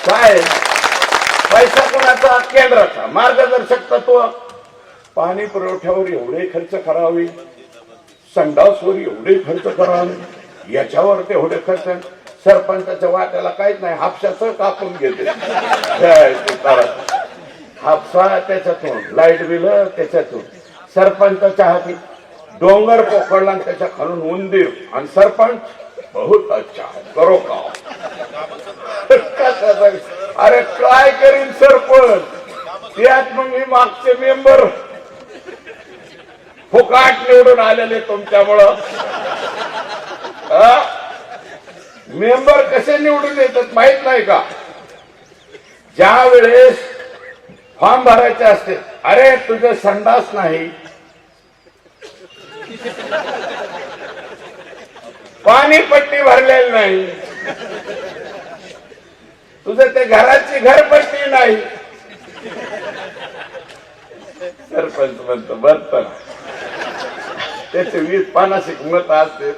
काय पैसा कोणाचा? केंद्राचा. मार्गदर्शक तत्व पाणी पुरवठ्यावर एवढे खर्च करावे, संडासवर एवढे खर्च करावे, याच्यावर तेवढे खर्च. सरपंचाच्या वाट्याला काहीच नाही, हापशाचं कापून घेते. हापसा त्याच्यातून, लाईट बिल त्याच्यातून. सरपंचाच्या हाती डोंगर पोखरला आणि त्याच्या खालून उंदीर, आणि सरपंच बहुत अच्छा है, करो काम. अरे काय करीन सरपंच? त्यात मग मी मागचे मेंबर फुकाट निवडून आलेले तुमच्यामुळं. मेंबर कसे निवडून येतात माहित नाही का? ज्या वेळेस फॉर्म भरायचे असते, अरे तुझं संडास नाही, पाणी पट्टी भरलेली नाही, तुझं ते घराची घरपट्टी नाही, सरपंच म्हणतो बरं. त्याचे 20-50 मत असते.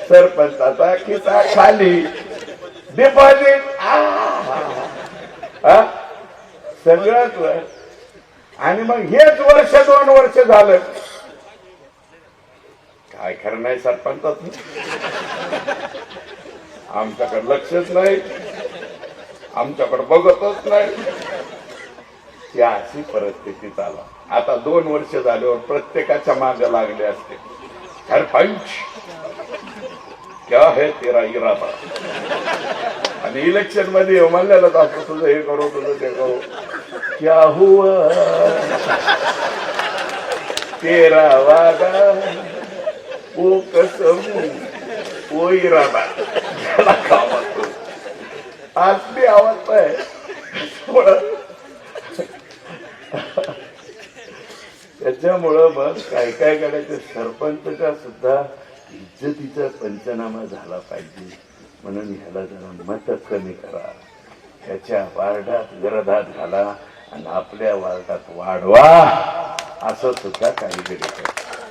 सरपंचाचा खिसा खाली, डिपॉझिट सगळंच. आणि मग हेच वर्ष 2 वर्ष झालं, काय खरं नाही सरपंचात. आमच्याकडे लक्षच नाही, आमच्याकडे बघतच नाही. ही अशी परिस्थिती चालू. आता 2 वर्ष झाल्यावर प्रत्येकाच्या मागे लागले असते, सरपंच क्या है तेरा इरादा. आणि इलेक्शन मध्ये म्हणलेलं असं, तुझं हे करू, तुझं ते करू. क्या हुआ तेरा वादा, वो कसम, वो इरादा. त्याला कामात असली अवस्था आहे. त्याच्यामुळं मग काय काय करायचं, सरपंचचा सुद्धा इज्जतीचा पंचनामा झाला पाहिजे. म्हणून ह्याला जरा मत कमी करा, त्याच्या वार्डात विरोधात घाला आणि आपल्या वार्डात वाढवा, असं सुद्धा काही गरज.